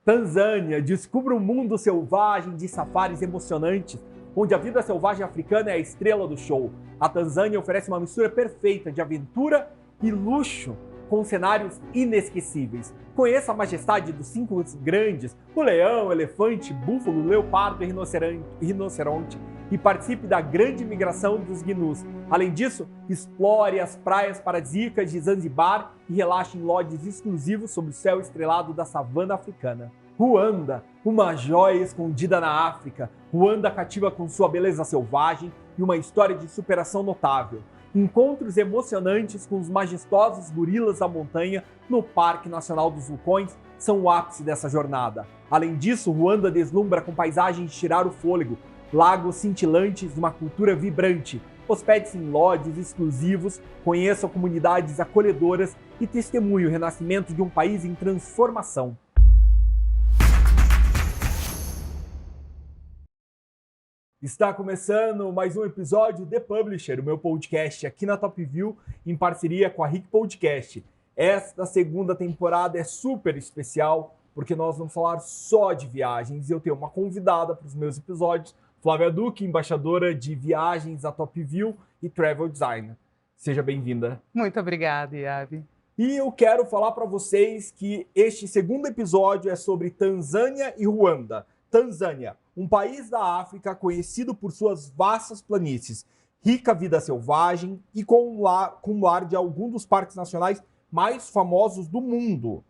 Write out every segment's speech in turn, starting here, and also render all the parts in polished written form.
Tanzânia, descubra um mundo selvagem de safaris emocionantes, onde a vida selvagem africana é a estrela do show. A Tanzânia oferece uma mistura perfeita de aventura e luxo, com cenários inesquecíveis. Conheça a majestade dos 5 grandes, o leão, elefante, búfalo, leopardo e rinoceronte, e participe da grande migração dos gnus. Além disso, explore as praias paradisíacas de Zanzibar e relaxe em lodges exclusivos sob o céu estrelado da savana africana. Ruanda, uma joia escondida na África. Ruanda cativa com sua beleza selvagem e uma história de superação notável. Encontros emocionantes com os majestosos gorilas da montanha no Parque Nacional dos Vulcões são o ápice dessa jornada. Além disso, Ruanda deslumbra com paisagens de tirar o fôlego, lagos cintilantes, uma cultura vibrante. Hospede-se em lodges exclusivos, conheça comunidades acolhedoras e testemunhe o renascimento de um país em transformação. Está começando mais um episódio The Publisher, o meu podcast aqui na Top View, em parceria com a Rick Podcast. Esta segunda temporada é super especial, porque nós vamos falar só de viagens e eu tenho uma convidada para os meus episódios, Flávia Duque, embaixadora de viagens da Top View e Travel Designer. Seja bem-vinda. Muito obrigada, Iabe. E eu quero falar para vocês que este segundo episódio é sobre Tanzânia e Ruanda. Tanzânia, um país da África conhecido por suas vastas planícies, rica vida selvagem e com lar de alguns dos parques nacionais mais famosos do mundo.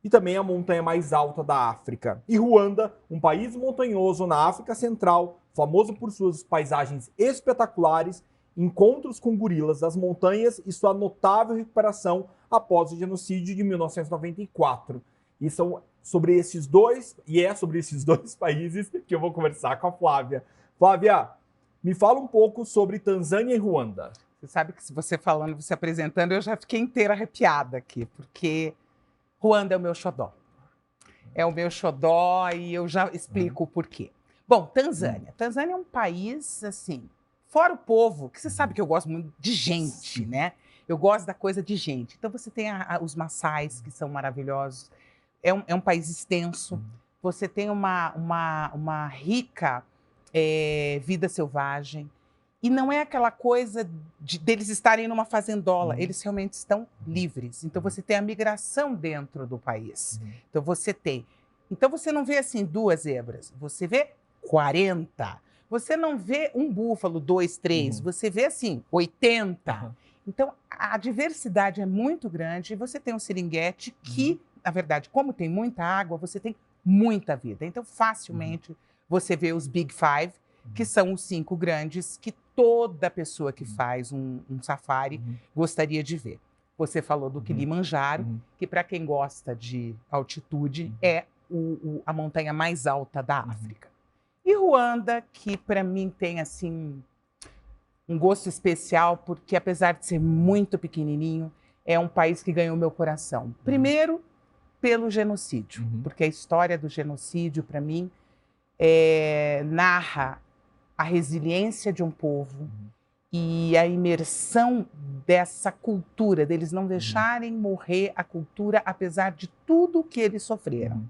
E também a montanha mais alta da África. E Ruanda, um país montanhoso na África Central, famoso por suas paisagens espetaculares, encontros com gorilas das montanhas e sua notável recuperação após o genocídio de 1994. E são sobre esses dois países que eu vou conversar com a Flávia. Flávia, me fala um pouco sobre Tanzânia e Ruanda. Você sabe que você falando, você apresentando, eu já fiquei inteira arrepiada aqui, porque Ruanda é o meu xodó. É o meu xodó e eu já explico o porquê. Bom, Tanzânia. Tanzânia é um país, assim, fora o povo, que você sabe que eu gosto muito de gente, né? Eu gosto da coisa de gente. Então você tem os Maasais, que são maravilhosos. É um país extenso. Você tem uma rica vida selvagem. E não é aquela coisa deles estarem numa fazendola. Eles realmente estão livres. Então você tem a migração dentro do país. Então você não vê assim 2 zebras. Você vê 40. Você não vê um búfalo, 2, 3. Você vê assim 80. Então a diversidade é muito grande. E você tem um Serengeti que, na verdade, como tem muita água, você tem muita vida. Então, facilmente, você vê os Big Five, que são os 5 grandes que toda pessoa que faz um safari gostaria de ver. Você falou do Kilimanjaro, que para quem gosta de altitude, é a montanha mais alta da África. E Ruanda, que para mim tem assim um gosto especial, porque apesar de ser muito pequenininho, é um país que ganhou meu coração. Primeiro, pelo genocídio, porque a história do genocídio, para mim, narra a resiliência de um povo e a imersão dessa cultura, deles não deixarem morrer a cultura, apesar de tudo que eles sofreram.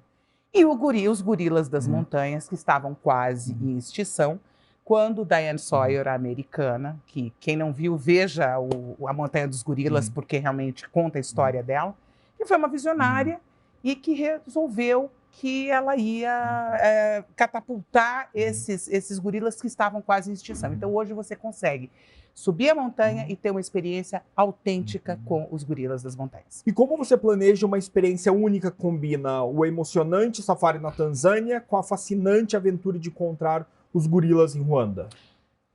E os gorilas das montanhas, que estavam quase em extinção, quando Diane Sawyer, a americana, que quem não viu, veja a Montanha dos Gorilas, porque realmente conta a história dela, que foi uma visionária, e que resolveu que ela ia catapultar esses gorilas que estavam quase em extinção. Então, hoje você consegue subir a montanha e ter uma experiência autêntica com os gorilas das montanhas. E como você planeja uma experiência única que combina o emocionante safari na Tanzânia com a fascinante aventura de encontrar os gorilas em Ruanda?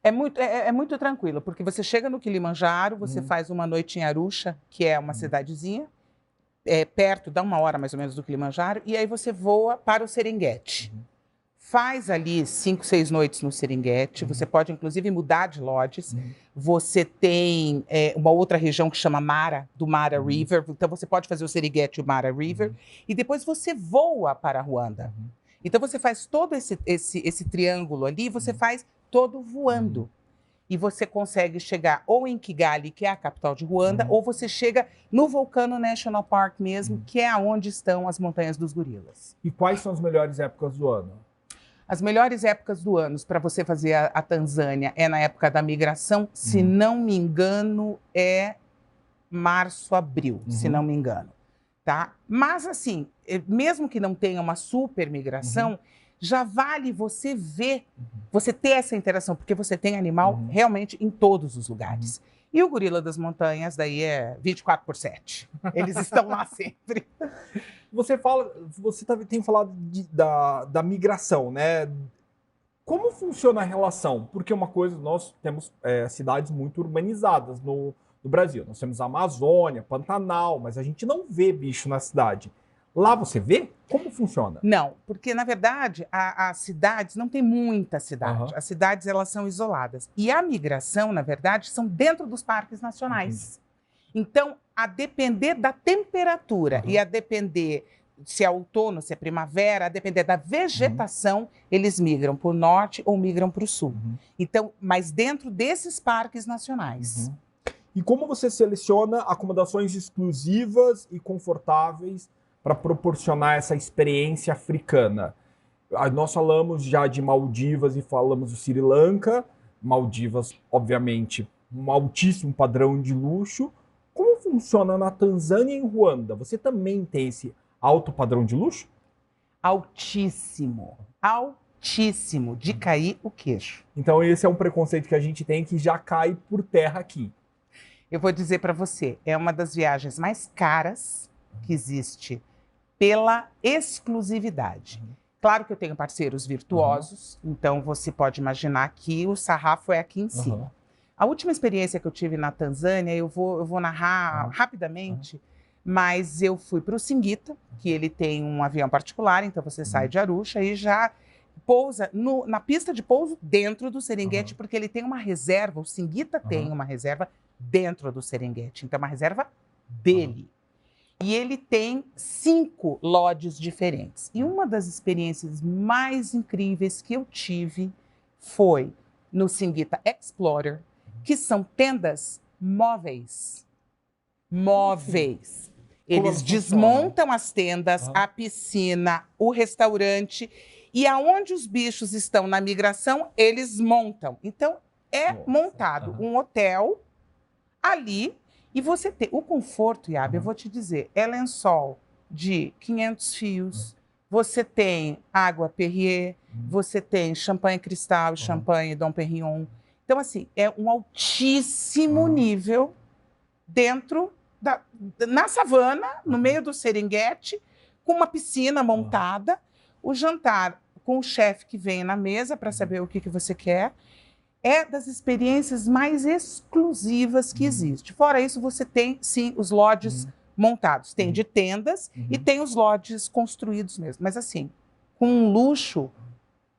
É muito tranquilo, porque você chega no Kilimanjaro, você faz uma noite em Arusha, que é uma cidadezinha, perto, dá 1 hora mais ou menos do Kilimanjaro, e aí você voa para o Serengeti. Faz ali 5, 6 noites no Serengeti, você pode inclusive mudar de lodges. Você tem uma outra região que chama Mara, do Mara River, então você pode fazer o Serengeti e o Mara River, e depois você voa para Ruanda. Então você faz todo esse triângulo ali, você faz todo voando. e você consegue chegar ou em Kigali, que é a capital de Ruanda, ou você chega no Volcano National Park mesmo, que é onde estão as Montanhas dos Gorilas. E quais são as melhores épocas do ano? As melhores épocas do ano para você fazer a Tanzânia é na época da migração, se não me engano, é março, abril, se não me engano. Tá? Mas, assim, mesmo que não tenha uma super migração, já vale você ver, você ter essa interação, porque você tem animal realmente em todos os lugares. E o gorila das montanhas, daí é 24/7. Eles estão lá sempre. Você tem falado da migração, né? Como funciona a relação? Porque uma coisa, nós temos cidades muito urbanizadas no Brasil. Nós temos a Amazônia, Pantanal, mas a gente não vê bicho na cidade. Lá você vê? Como funciona? Não, porque, na verdade, as cidades, não tem muita cidade. As cidades, elas são isoladas. E a migração, na verdade, são dentro dos parques nacionais. Então, a depender da temperatura e a depender se é outono, se é primavera, a depender da vegetação, eles migram para o norte ou migram para o sul. Então, mas dentro desses parques nacionais. E como você seleciona acomodações exclusivas e confortáveis para proporcionar essa experiência africana? Nós falamos já de Maldivas e falamos de Sri Lanka. Maldivas, obviamente, um altíssimo padrão de luxo. Como funciona na Tanzânia e em Ruanda? Você também tem esse alto padrão de luxo? Altíssimo. Altíssimo. De cair o queixo. Então esse é um preconceito que a gente tem que já cai por terra aqui. Eu vou dizer para você, é uma das viagens mais caras que existe pela exclusividade. Claro que eu tenho parceiros virtuosos, então você pode imaginar que o sarrafo é aqui em cima. A última experiência que eu tive na Tanzânia, eu vou narrar rapidamente, mas eu fui para o Singita, que ele tem um avião particular, então você sai de Arusha e já pousa na pista de pouso dentro do Serengeti, porque ele tem uma reserva, o Singita tem uma reserva dentro do Serengeti, então é uma reserva dele. E ele tem 5 lodges diferentes. E uma das experiências mais incríveis que eu tive foi no Singita Explorer, que são tendas móveis. Móveis. Eles desmontam as tendas, a piscina, o restaurante, e aonde os bichos estão na migração, eles montam. Então, é montado um hotel ali, e você tem o conforto, Iabe, eu vou te dizer, é lençol de 500 fios, você tem água Perrier, você tem champanhe Cristal, champanhe Dom Perignon. Então, assim, é um altíssimo nível dentro na savana, no meio do Serengeti, com uma piscina montada, o jantar com o chefe que vem na mesa para saber o que você quer. É das experiências mais exclusivas que existe. Fora isso, você tem, sim, os lodges montados. Tem de tendas e tem os lodges construídos mesmo. Mas, assim, com um luxo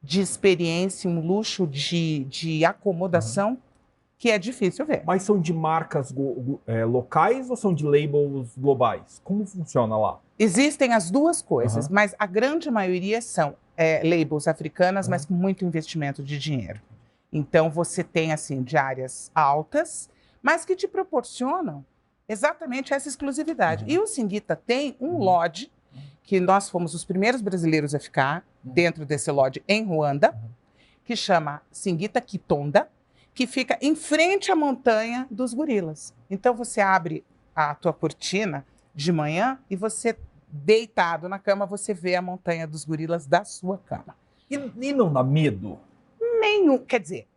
de experiência, um luxo de acomodação que é difícil ver. Mas são de marcas locais ou são de labels globais? Como funciona lá? Existem as duas coisas, mas a grande maioria são labels africanas, mas com muito investimento de dinheiro. Então, você tem, assim, diárias altas, mas que te proporcionam exatamente essa exclusividade. E o Singita tem um lodge, que nós fomos os primeiros brasileiros a ficar dentro desse lodge em Ruanda, que chama Singita Kitonda, que fica em frente à montanha dos gorilas. Então, você abre a tua cortina de manhã e você, deitado na cama, você vê a montanha dos gorilas da sua cama. E não dá medo? Nenhum. Quer dizer,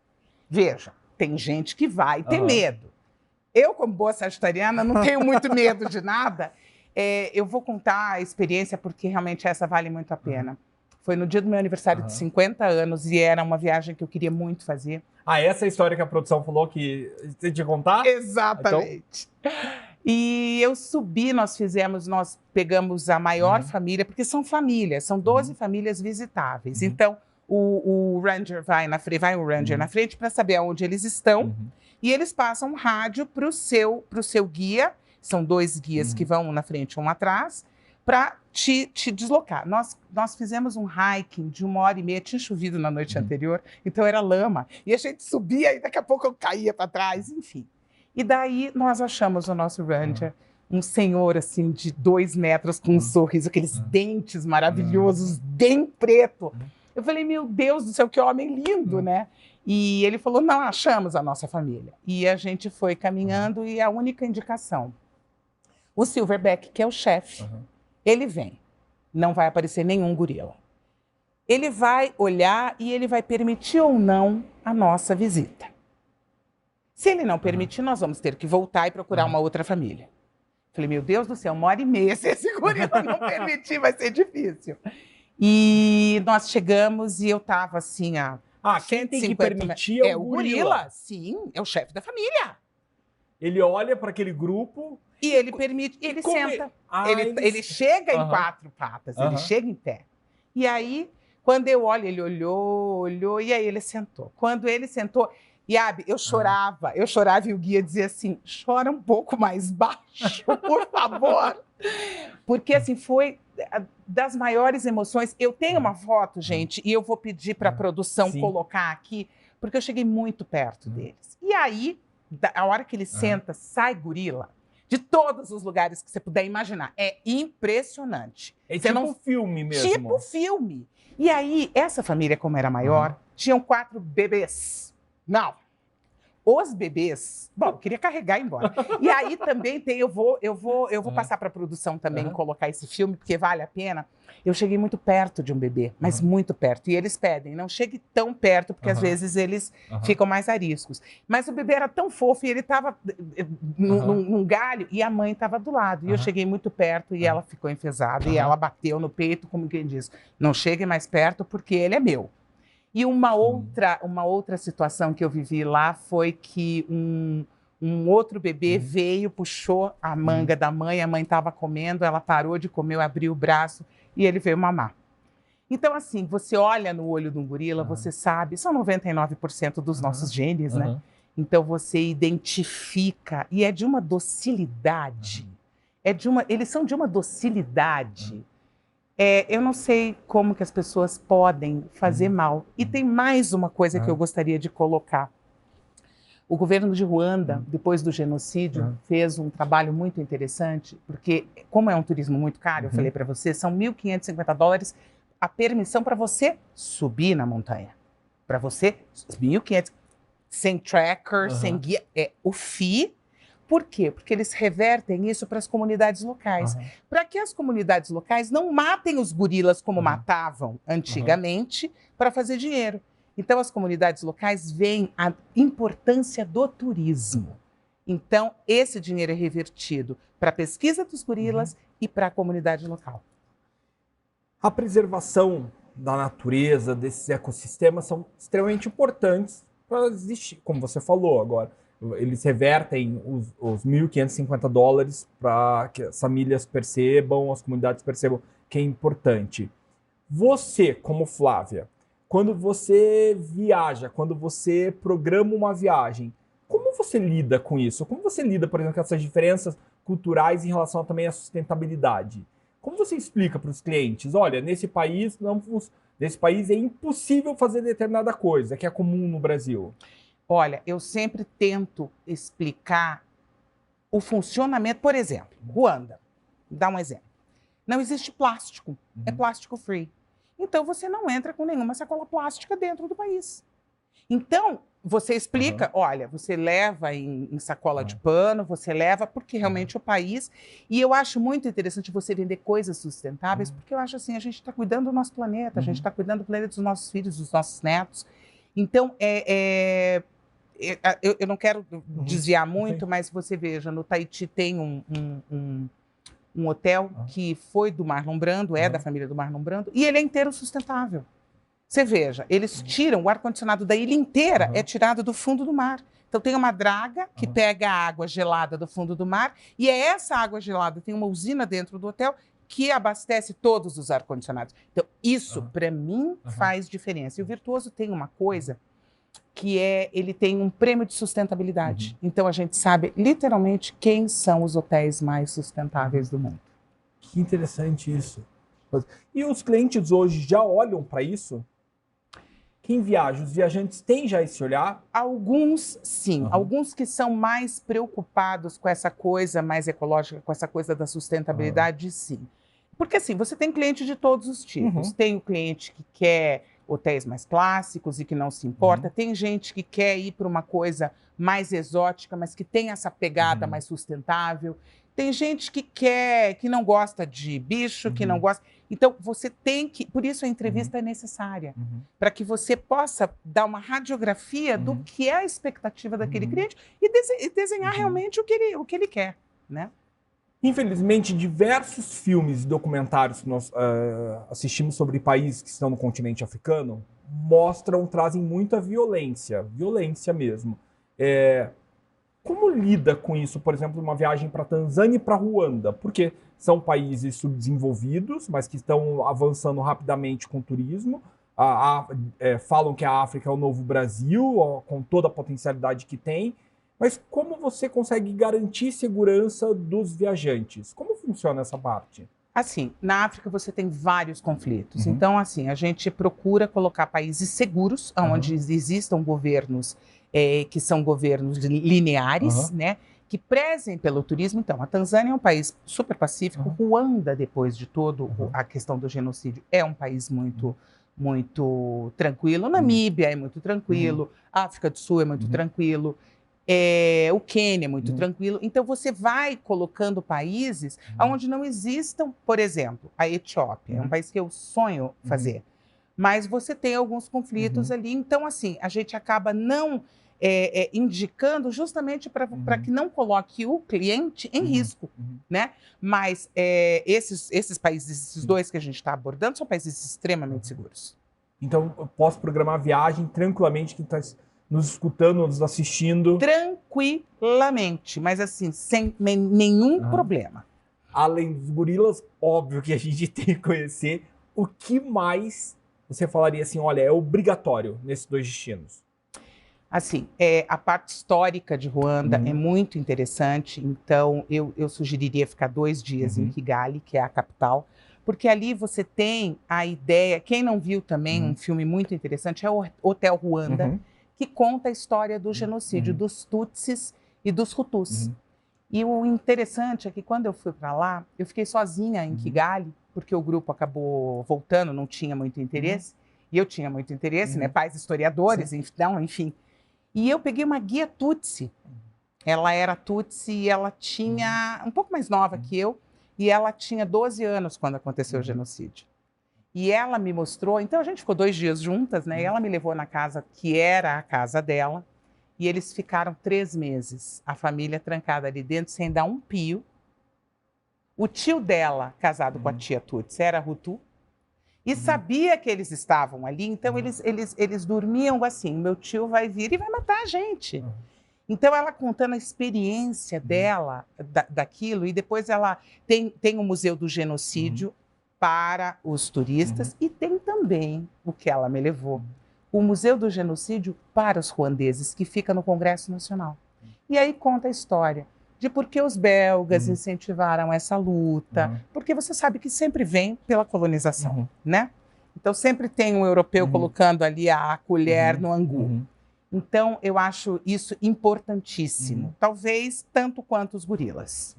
veja, tem gente que vai ter medo. Eu, como boa sagitariana, não tenho muito medo de nada. Eu vou contar a experiência porque realmente essa vale muito a pena. Foi no dia do meu aniversário de 50 anos e era uma viagem que eu queria muito fazer. Ah, essa é a história que a produção falou que você tinha que contar? Exatamente. Então... E eu subi, nós pegamos a maior família, porque são famílias, são 12 famílias visitáveis. Então, o Ranger vai na frente para saber aonde eles estão e eles passam um rádio para o seu guia. São 2 guias que vão um na frente e um atrás, para te deslocar. Nós fizemos um hiking de 1h30, tinha chovido na noite anterior, então era lama. E a gente subia e daqui a pouco eu caía para trás, enfim. E daí nós achamos o nosso ranger, um senhor assim de 2 metros com um sorriso, aqueles dentes maravilhosos, bem preto. Eu falei, meu Deus do céu, que homem lindo, né? E ele falou, não, achamos a nossa família. E a gente foi caminhando e a única indicação, o Silverback, que é o chefe, ele vem, não vai aparecer nenhum gorila. Ele vai olhar e ele vai permitir ou não a nossa visita. Se ele não permitir, nós vamos ter que voltar e procurar uma outra família. Falei, meu Deus do céu, 1h30, se esse gorila não permitir, vai ser difícil. E nós chegamos e eu tava assim, quem tem que permitir é o gorila. Sim, é o chefe da família. Ele olha para aquele grupo... E ele permite, ele senta. Ele chega em 4 patas, ele chega em pé. E aí, quando eu olho, ele olhou, e aí ele sentou. Quando ele sentou... Yabe, eu chorava e o guia dizia assim, chora um pouco mais baixo, por favor. Porque, assim, foi das maiores emoções. Eu tenho uma foto, gente, e eu vou pedir para a produção colocar aqui, porque eu cheguei muito perto deles. E aí, a hora que ele senta, sai gorila, de todos os lugares que você puder imaginar. É impressionante. É tipo um filme mesmo. Tipo filme. E aí, essa família, como era maior, tinham 4 bebês. Não. Os bebês... Bom, eu queria carregar e ir embora. E aí também tem... Eu vou passar para a produção também colocar esse filme, porque vale a pena. Eu cheguei muito perto de um bebê, mas muito perto. E eles pedem, não chegue tão perto, porque às vezes eles ficam mais ariscos. Mas o bebê era tão fofo e ele estava num galho e a mãe estava do lado. E eu cheguei muito perto e ela ficou enfesada. E ela bateu no peito, como quem diz, não chegue mais perto porque ele é meu. E uma outra situação que eu vivi lá foi que um outro bebê veio, puxou a manga da mãe, a mãe estava comendo, ela parou de comer, abriu o braço e ele veio mamar. Então, assim, você olha no olho de um gorila, você sabe, são 99% dos nossos genes, né? Então você identifica, e é de uma docilidade, eles são de uma docilidade. Eu não sei como que as pessoas podem fazer mal. E tem mais uma coisa que eu gostaria de colocar. O governo de Ruanda, depois do genocídio, fez um trabalho muito interessante, porque como é um turismo muito caro, eu falei para você, são $1.550 a permissão para você subir na montanha. Para você, 1.500, sem tracker, sem guia, o FII. Por quê? Porque eles revertem isso para as comunidades locais. Para que as comunidades locais não matem os gorilas como matavam antigamente para fazer dinheiro. Então, as comunidades locais veem a importância do turismo. Então, esse dinheiro é revertido para a pesquisa dos gorilas e para a comunidade local. A preservação da natureza, desses ecossistemas, são extremamente importantes para existir, como você falou agora. Eles revertem os $1.550 para que as famílias percebam, as comunidades percebam que é importante. Você, como Flávia, quando você viaja, quando você programa uma viagem, como você lida com isso? Como você lida, por exemplo, com essas diferenças culturais em relação também à sustentabilidade? Como você explica para os clientes? Olha, nesse país é impossível fazer determinada coisa, que é comum no Brasil. Olha, eu sempre tento explicar o funcionamento. Por exemplo, Ruanda, dá um exemplo. Não existe plástico, é plástico free. Então, você não entra com nenhuma sacola plástica dentro do país. Então, você explica, olha, você leva em sacola de pano, você leva, porque realmente o país... E eu acho muito interessante você vender coisas sustentáveis, porque eu acho assim, a gente está cuidando do nosso planeta, a gente está cuidando do planeta dos nossos filhos, dos nossos netos. Então, eu não quero desviar muito, mas você veja, no Tahiti tem um hotel que foi do Marlon Brando, é da família do Marlon Brando, e ele é inteiro sustentável. Você veja, eles tiram o ar-condicionado da ilha inteira, é tirado do fundo do mar. Então tem uma draga que pega a água gelada do fundo do mar, e é essa água gelada, tem uma usina dentro do hotel que abastece todos os ar-condicionados. Então isso, para mim, faz diferença. E o Virtuoso tem uma coisa que ele tem um prêmio de sustentabilidade. Então a gente sabe literalmente quem são os hotéis mais sustentáveis do mundo. Que interessante isso. E os clientes hoje já olham para isso? Quem viaja, os viajantes têm já esse olhar? Alguns, sim. Alguns que são mais preocupados com essa coisa mais ecológica, com essa coisa da sustentabilidade, sim. Porque, assim, você tem cliente de todos os tipos. Tem o cliente que quer hotéis mais clássicos e que não se importa. Tem gente que quer ir para uma coisa mais exótica, mas que tem essa pegada mais sustentável. Tem gente que não gosta de bicho, que não gosta. Então, você tem que. Por isso a entrevista é necessária. Para que você possa dar uma radiografia do que é a expectativa daquele cliente e desenhar realmente o que ele quer, né? Infelizmente, diversos filmes e documentários que nós assistimos sobre países que estão no continente africano trazem muita violência mesmo. Como lida com isso, por exemplo, uma viagem para Tanzânia e para Ruanda? Porque são países subdesenvolvidos, mas que estão avançando rapidamente com o turismo. Falam que a África é o novo Brasil, com toda a potencialidade que tem. Mas como você consegue garantir segurança dos viajantes? Como funciona essa parte? Assim, na África você tem vários conflitos. Então, assim, a gente procura colocar países seguros, onde existam governos que são governos lineares, né? Que prezem pelo turismo. Então, a Tanzânia é um país super pacífico. Ruanda, depois de todo a questão do genocídio, é um país muito tranquilo. Namíbia é muito tranquilo. A África do Sul é muito tranquilo. O Quênia é muito tranquilo. Então, você vai colocando países onde não existam, por exemplo, a Etiópia. É um país que eu sonho fazer. Mas você tem alguns conflitos ali. Então, assim, a gente acaba não indicando justamente para que não coloque o cliente em risco, né? Mas esses países, esses dois que a gente está abordando, são países extremamente seguros. Então, eu posso programar a viagem tranquilamente, quem está nos escutando, nos assistindo. Tranquilamente, mas assim, sem nenhum problema. Além dos gorilas, óbvio que a gente tem que conhecer. O que mais você falaria assim, olha, é obrigatório nesses dois destinos? Assim, a parte histórica de Ruanda é muito interessante, então eu sugeriria ficar 2 dias em Kigali, que é a capital, porque ali você tem a ideia. Quem não viu também um filme muito interessante é o Hotel Ruanda, que conta a história do genocídio dos Tutsis e dos Hutus. E o interessante é que quando eu fui para lá, eu fiquei sozinha em Kigali, porque o grupo acabou voltando, não tinha muito interesse, e eu tinha muito interesse, né? Pais historiadores, então, enfim. E eu peguei uma guia Tutsi. Ela era Tutsi e ela tinha um pouco mais nova que eu, e ela tinha 12 anos quando aconteceu o genocídio. E ela me mostrou, então a gente ficou 2 dias juntas, né? E ela me levou na casa que era a casa dela, e eles ficaram 3 meses, a família trancada ali dentro, sem dar um pio. O tio dela, casado com a tia Tutsi, era Hutu, e sabia que eles estavam ali, então eles dormiam assim, meu tio vai vir e vai matar a gente. Então, ela contando a experiência dela, daquilo, e depois ela tem o Museu do Genocídio para os turistas, e tem também, o que ela me levou, o Museu do Genocídio para os ruandeses, que fica no Congresso Nacional. E aí conta a história de por que os belgas incentivaram essa luta, porque você sabe que sempre vem pela colonização, né? Então, sempre tem um europeu colocando ali a colher no angu. Então, eu acho isso importantíssimo, talvez tanto quanto os gorilas.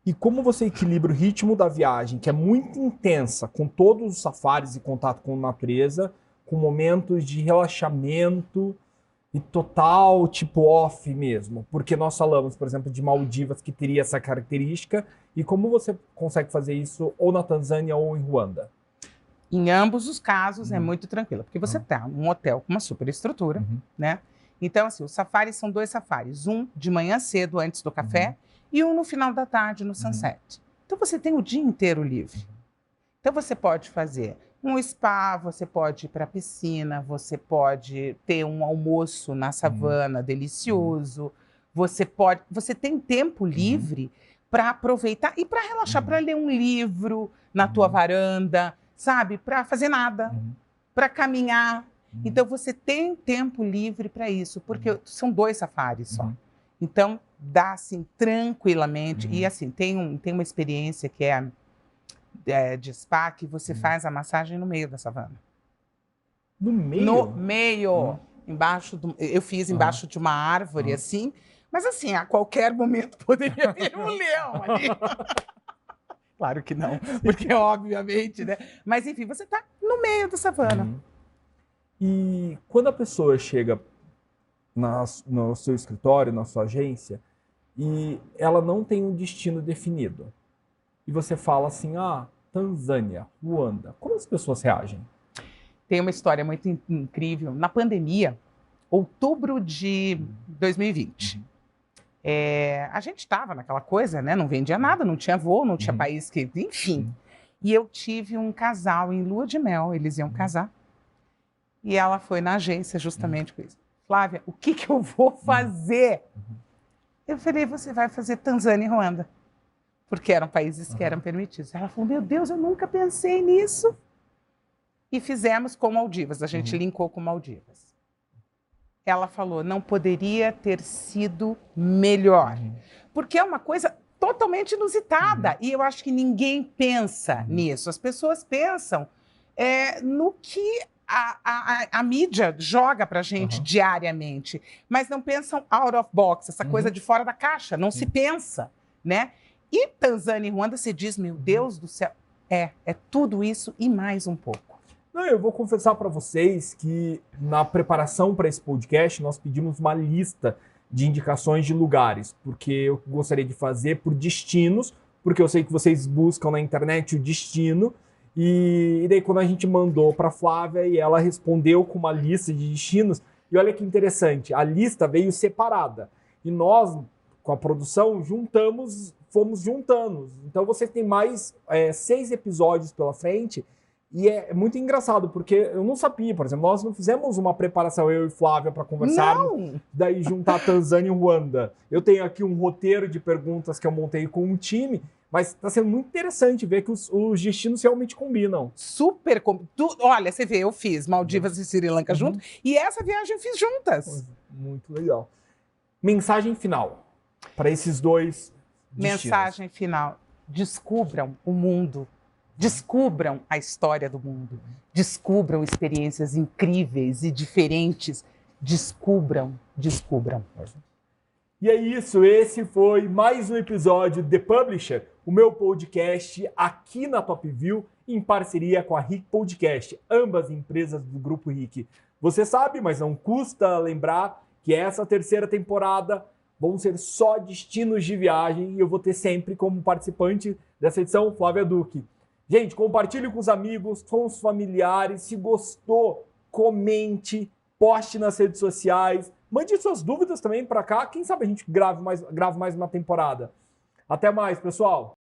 E como você equilibra o ritmo da viagem, que é muito intensa, com todos os safaris e contato com a natureza, com momentos de relaxamento e total tipo off mesmo? Porque nós falamos, por exemplo, de Maldivas, que teria essa característica, e como você consegue fazer isso ou na Tanzânia ou em Ruanda? Em ambos os casos é muito tranquilo, porque você está num hotel com uma superestrutura, né? Então, assim, os safaris são 2 safaris, um de manhã cedo, antes do café, e um no final da tarde, no sunset. Então, você tem o dia inteiro livre. Então, você pode fazer um spa, você pode ir para a piscina, você pode ter um almoço na savana delicioso, você tem tempo livre para aproveitar e para relaxar, para ler um livro na tua varanda, sabe? Para fazer nada, para caminhar. Então, você tem tempo livre para isso, porque são 2 safaris só. Então, dá assim tranquilamente. E assim, tem uma experiência que é de spa que você faz a massagem no meio da savana. No meio? No meio. Eu fiz embaixo de uma árvore, assim. Mas assim, a qualquer momento poderia vir um leão ali. Claro que não, porque obviamente, né? Mas enfim, você está no meio da savana. E quando a pessoa chega no seu escritório, na sua agência, e ela não tem um destino definido, e você fala assim, Tanzânia, Ruanda, como as pessoas reagem? Tem uma história muito incrível. Na pandemia, outubro de 2020, a gente estava naquela coisa, né? Não vendia nada, não tinha voo, não tinha país que... Enfim. E eu tive um casal em lua de mel, eles iam casar. E ela foi na agência justamente com isso. Flávia, o que eu vou fazer? Eu falei, você vai fazer Tanzânia e Ruanda. Porque eram países que eram permitidos. Ela falou, meu Deus, eu nunca pensei nisso. E fizemos com Maldivas, a gente linkou com Maldivas. Ela falou, não poderia ter sido melhor. Porque é uma coisa totalmente inusitada. E eu acho que ninguém pensa nisso. As pessoas pensam no que a mídia joga pra gente diariamente. Mas não pensam out of box, essa coisa de fora da caixa. Não se pensa, né? E Tanzânia e Ruanda, você diz, meu Deus do céu, é tudo isso e mais um pouco. Não, eu vou confessar para vocês que na preparação para esse podcast nós pedimos uma lista de indicações de lugares, porque eu gostaria de fazer por destinos, porque eu sei que vocês buscam na internet o destino, e daí quando a gente mandou para Flávia e ela respondeu com uma lista de destinos, e olha que interessante, a lista veio separada, e nós, com a produção, fomos juntando. Então você tem mais 6 episódios pela frente. E é muito engraçado, porque eu não sabia, por exemplo, nós não fizemos uma preparação, eu e Flávia, para conversarmos, daí juntar Tanzânia e Ruanda. Eu tenho aqui um roteiro de perguntas que eu montei com um time, mas está sendo muito interessante ver que os destinos realmente combinam. Super. Olha, você vê, eu fiz Maldivas e Sri Lanka junto, e essa viagem eu fiz juntas. Muito legal. Mensagem final para esses dois destinos. Mensagem final. Descubram o mundo. Descubram a história do mundo. Descubram experiências incríveis e diferentes. Descubram. E é isso, esse foi mais um episódio de The Publisher, o meu podcast aqui na Top View, em parceria com a RIC Podcast, ambas empresas do Grupo RIC. Você sabe, mas não custa lembrar que essa terceira temporada vão ser só destinos de viagem e eu vou ter sempre como participante dessa edição Flávia Duque. Gente, compartilhe com os amigos, com os familiares. Se gostou, comente, poste nas redes sociais. Mande suas dúvidas também para cá. Quem sabe a gente grave mais uma temporada. Até mais, pessoal!